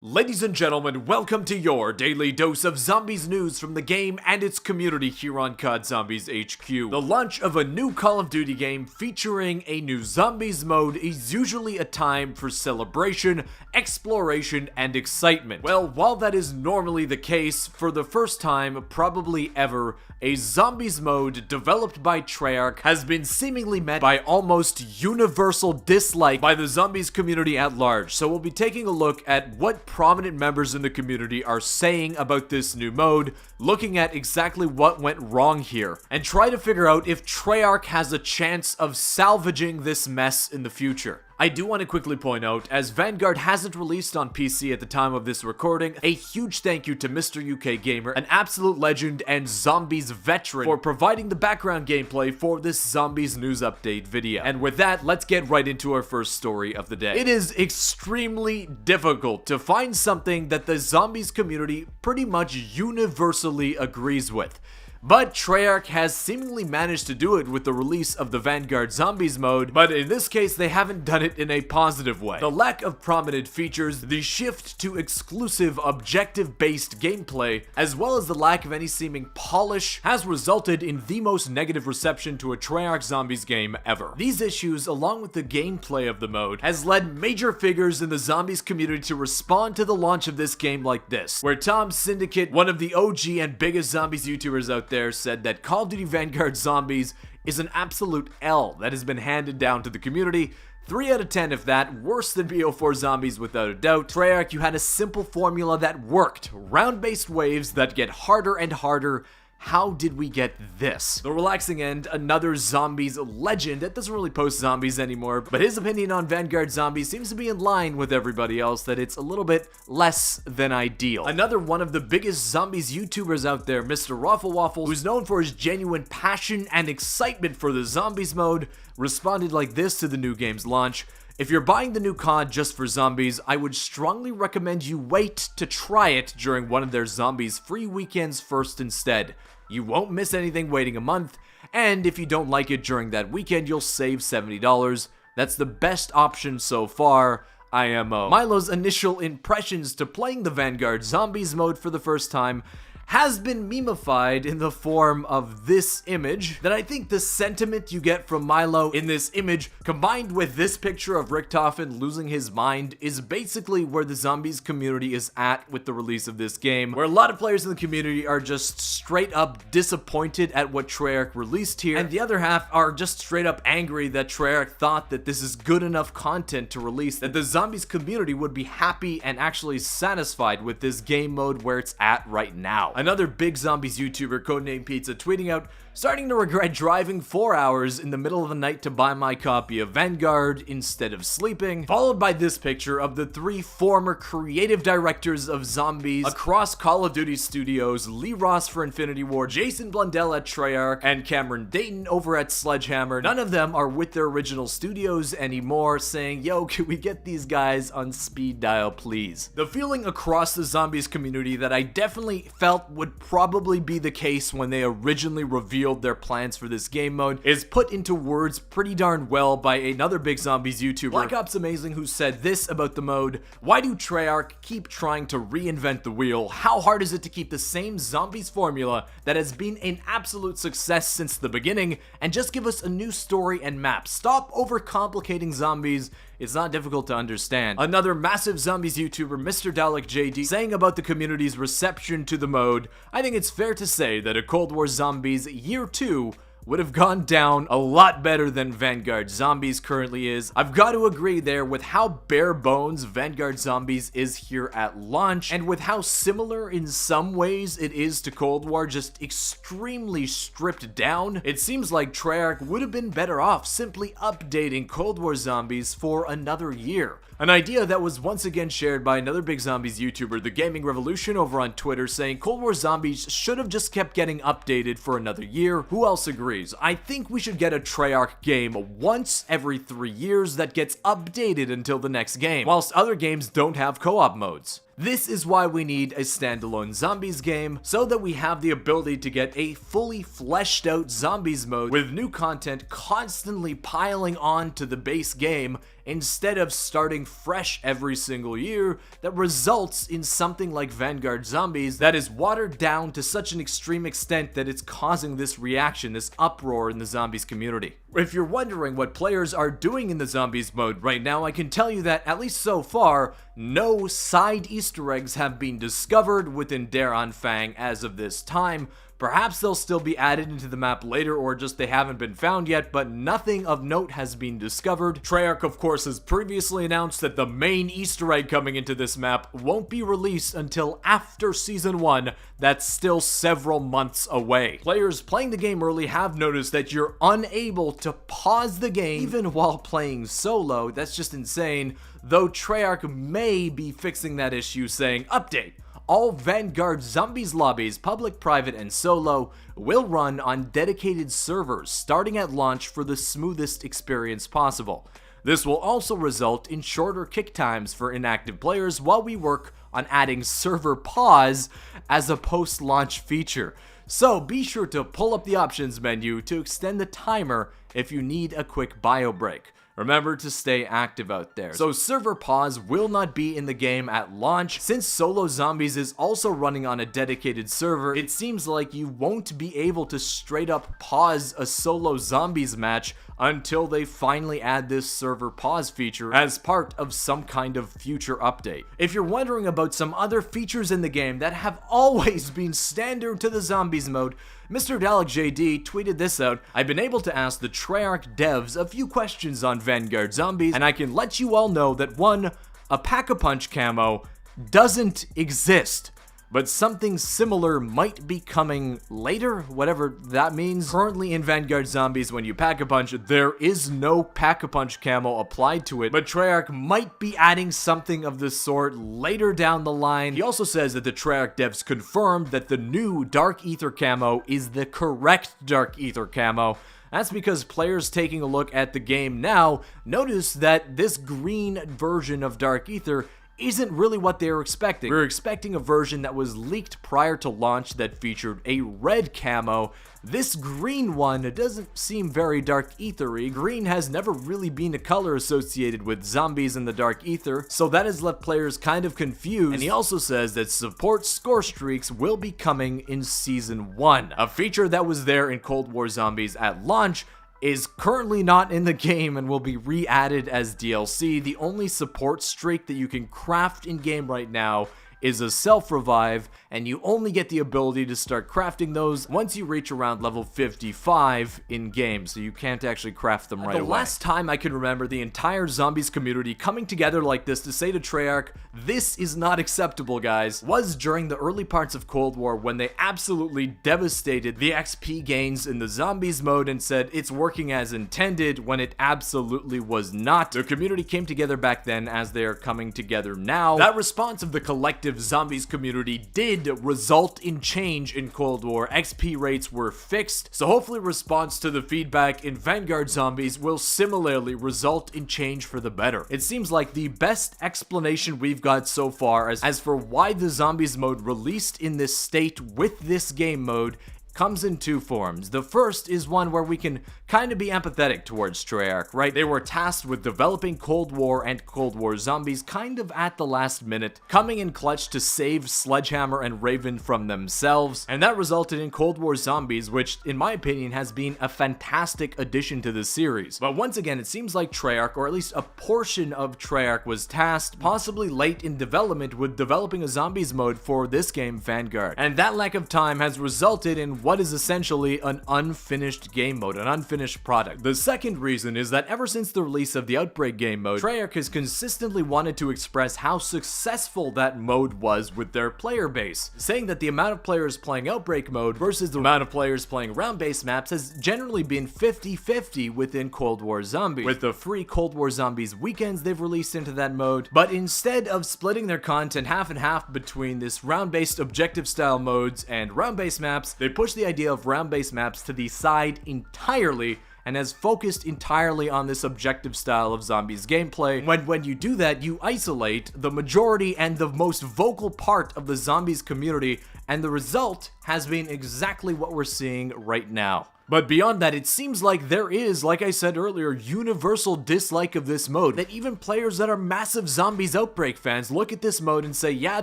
Ladies and gentlemen, welcome to your daily dose of zombies news from the game and its community here on COD Zombies HQ. The launch of a new Call of Duty game featuring a new zombies mode is usually a time for celebration, exploration, and excitement. Well, while that is normally the case, for the first time, probably ever, a zombies mode developed by Treyarch has been seemingly met by almost universal dislike by the zombies community at large. So we'll be taking a look at what prominent members in the community are saying about this new mode, looking at exactly what went wrong here, and try to figure out if Treyarch has a chance of salvaging this mess in the future. I do want to quickly point out, as Vanguard hasn't released on PC at the time of this recording, a huge thank you to Mr. UK Gamer, an absolute legend and zombies veteran, for providing the background gameplay for this zombies news update video. And with that, let's get right into our first story of the day. It is extremely difficult to find something that the zombies community pretty much universally agrees with. But Treyarch has seemingly managed to do it with the release of the Vanguard Zombies mode, but in this case they haven't done it in a positive way. The lack of prominent features, the shift to exclusive objective-based gameplay, as well as the lack of any seeming polish, has resulted in the most negative reception to a Treyarch Zombies game ever. These issues, along with the gameplay of the mode, has led major figures in the zombies community to respond to the launch of this game like this, where Tom Syndicate, one of the OG and biggest zombies YouTubers out there, said that Call of Duty Vanguard Zombies is an absolute L that has been handed down to the community. 3 out of 10 if that, worse than BO4 Zombies without a doubt. Treyarch, you had a simple formula that worked, round-based waves that get harder and harder. How did we get this? The relaxing end, another zombies legend that doesn't really post zombies anymore, but his opinion on Vanguard Zombies seems to be in line with everybody else, that it's a little bit less than ideal. Another one of the biggest zombies YouTubers out there, MrRoflWaffles, who's known for his genuine passion and excitement for the zombies mode, responded like this to the new game's launch. If you're buying the new COD just for zombies, I would strongly recommend you wait to try it during one of their zombies free weekends first instead. You won't miss anything waiting a month, and if you don't like it during that weekend, you'll save $70. That's the best option so far. IMO. Milo's initial impressions to playing the Vanguard Zombies mode for the first time has been memified in the form of this image, that I think the sentiment you get from Milo in this image, combined with this picture of Richtofen losing his mind, is basically where the zombies community is at with the release of this game, where a lot of players in the community are just straight up disappointed at what Treyarch released here, and the other half are just straight up angry that Treyarch thought that this is good enough content to release, that the zombies community would be happy and actually satisfied with this game mode where it's at right now. Another big zombies YouTuber, CodeNamePizza, tweeting out, "Starting to regret driving 4 hours in the middle of the night to buy my copy of Vanguard instead of sleeping," followed by this picture of the 3 former creative directors of zombies across Call of Duty studios, Lee Ross for Infinity Ward, Jason Blundell at Treyarch, and Cameron Dayton over at Sledgehammer. None of them are with their original studios anymore, saying, "Yo, can we get these guys on speed dial, please?" The feeling across the zombies community that I definitely felt would probably be the case when they originally revealed their plans for this game mode is put into words pretty darn well by another big zombies YouTuber, Black Ops Amazing, who said this about the mode: "Why do Treyarch keep trying to reinvent the wheel? How hard is it to keep the same zombies formula that has been an absolute success since the beginning and just give us a new story and map? Stop overcomplicating zombies. It's not difficult to understand." Another massive zombies YouTuber, Mr. Dalek JD, saying about the community's reception to the mode, "I think it's fair to say that a Cold War Zombies Year 2 would have gone down a lot better than Vanguard Zombies currently is." I've got to agree there with how bare bones Vanguard Zombies is here at launch, and with how similar in some ways it is to Cold War, just extremely stripped down. It seems like Treyarch would have been better off simply updating Cold War Zombies for another year. An idea that was once again shared by another big zombies YouTuber, The Gaming Revolution, over on Twitter, saying Cold War Zombies should have just kept getting updated for another year. Who else agrees? I think we should get a Treyarch game once every 3 years that gets updated until the next game, whilst other games don't have co-op modes. This is why we need a standalone zombies game, so that we have the ability to get a fully fleshed out zombies mode with new content constantly piling on to the base game, instead of starting fresh every single year that results in something like Vanguard Zombies that is watered down to such an extreme extent that it's causing this reaction, this uproar in the zombies community. If you're wondering what players are doing in the zombies mode right now, I can tell you that, at least so far, no side Easter eggs have been discovered within Der Anfang as of this time. Perhaps they'll still be added into the map later, or just they haven't been found yet, but nothing of note has been discovered. Treyarch, of course, has previously announced that the main Easter egg coming into this map won't be released until after Season 1, that's still several months away. Players playing the game early have noticed that you're unable to pause the game even while playing solo. That's just insane, though Treyarch may be fixing that issue, saying, "Update! All Vanguard Zombies lobbies, public, private, and solo, will run on dedicated servers starting at launch for the smoothest experience possible. This will also result in shorter kick times for inactive players while we work on adding server pause as a post-launch feature. So be sure to pull up the options menu to extend the timer if you need a quick bio break. Remember to stay active out there." So server pause will not be in the game at launch. Since Solo Zombies is also running on a dedicated server, it seems like you won't be able to straight up pause a Solo Zombies match until they finally add this server pause feature as part of some kind of future update. If you're wondering about some other features in the game that have always been standard to the zombies mode, Mr. Dalek JD tweeted this out: "I've been able to ask the Treyarch devs a few questions on Vanguard Zombies, and I can let you all know that 1. A Pack-A-punch Camo doesn't exist. But something similar might be coming later, whatever that means. Currently in Vanguard Zombies, when you Pack-A-punch, there is no Pack-A-punch Camo applied to it, but Treyarch might be adding something of the sort later down the line." He also says that the Treyarch devs confirmed that the new Dark Aether Camo is the correct Dark Aether Camo. That's because players taking a look at the game now notice that this green version of Dark Aether isn't really what they were expecting. We were expecting a version that was leaked prior to launch that featured a red camo. This green one doesn't seem very Dark Aether-y. Green has never really been a color associated with zombies in the Dark Aether, so that has left players kind of confused. And he also says that support Scoresteaks will be coming in Season 1. A feature that was there in Cold War Zombies at launch is currently not in the game and will be re-added as DLC. The only support streak that you can craft in-game right now is a self-revive, and you only get the ability to start crafting those once you reach around level 55 in-game, so you can't actually craft them right away. The last time I can remember the entire zombies community coming together like this to say to Treyarch, "This is not acceptable, guys," was during the early parts of Cold War, when they absolutely devastated the XP gains in the zombies mode and said it's working as intended, when it absolutely was not. The community came together back then as they are coming together now. That response of the collective zombies community did result in change in Cold War. XP rates were fixed, so hopefully response to the feedback in Vanguard Zombies will similarly result in change for the better. It seems like the best explanation we've got so far as for why the zombies mode released in this state with this game mode comes in two forms. The first is one where we can kind of be empathetic towards Treyarch, right? They were tasked with developing Cold War and Cold War Zombies kind of at the last minute, coming in clutch to save Sledgehammer and Raven from themselves, and that resulted in Cold War Zombies, which in my opinion has been a fantastic addition to the series. But once again, it seems like Treyarch, or at least a portion of Treyarch, was tasked, possibly late in development, with developing a zombies mode for this game, Vanguard. And that lack of time has resulted in what is essentially an unfinished game mode, an unfinished product. The second reason is that ever since the release of the Outbreak game mode, Treyarch has consistently wanted to express how successful that mode was with their player base, saying that the amount of players playing Outbreak mode versus the amount of players playing round-based maps has generally been 50-50 within Cold War Zombies, with the free Cold War Zombies weekends they've released into that mode. But instead of splitting their content half and half between this round-based objective style modes and round-based maps, they push the idea of round-based maps to the side entirely and has focused entirely on this objective style of zombies gameplay. When you do that, you isolate the majority and the most vocal part of the zombies community, and the result has been exactly what we're seeing right now. But beyond that, it seems like there is, like I said earlier, universal dislike of this mode, that even players that are massive Zombies Outbreak fans look at this mode and say, yeah,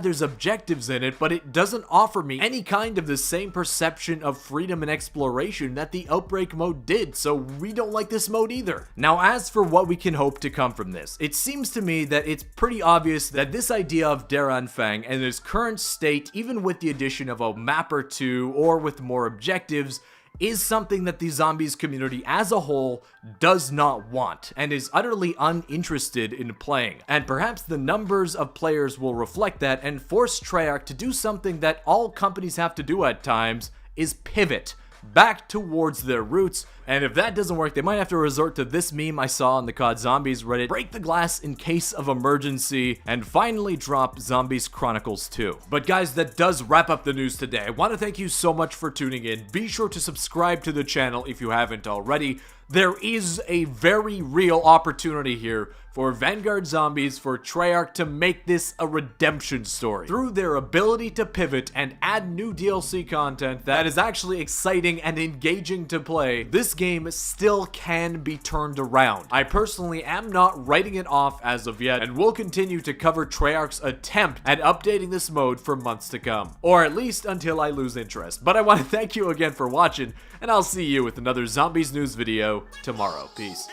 there's objectives in it, but it doesn't offer me any kind of the same perception of freedom and exploration that the Outbreak mode did, so we don't like this mode either. Now, as for what we can hope to come from this, it seems to me that it's pretty obvious that this idea of Fang and its current state, even with the addition of a map or two, or with more objectives, is something that the zombies community as a whole does not want and is utterly uninterested in playing. And perhaps the numbers of players will reflect that and force Treyarch to do something that all companies have to do at times, is pivot back towards their roots. And if that doesn't work, they might have to resort to this meme I saw on the COD Zombies Reddit: break the glass in case of emergency, and finally drop Zombies Chronicles 2. But guys, that does wrap up the news today. I want to thank you so much for tuning in. Be sure to subscribe to the channel if you haven't already. There is a very real opportunity here for Vanguard Zombies, for Treyarch to make this a redemption story through their ability to pivot and add new DLC content that is actually exciting and engaging to play. This game still can be turned around. I personally am not writing it off as of yet, and will continue to cover Treyarch's attempt at updating this mode for months to come, or at least until I lose interest. But I want to thank you again for watching, and I'll see you with another Zombies news video tomorrow. Peace.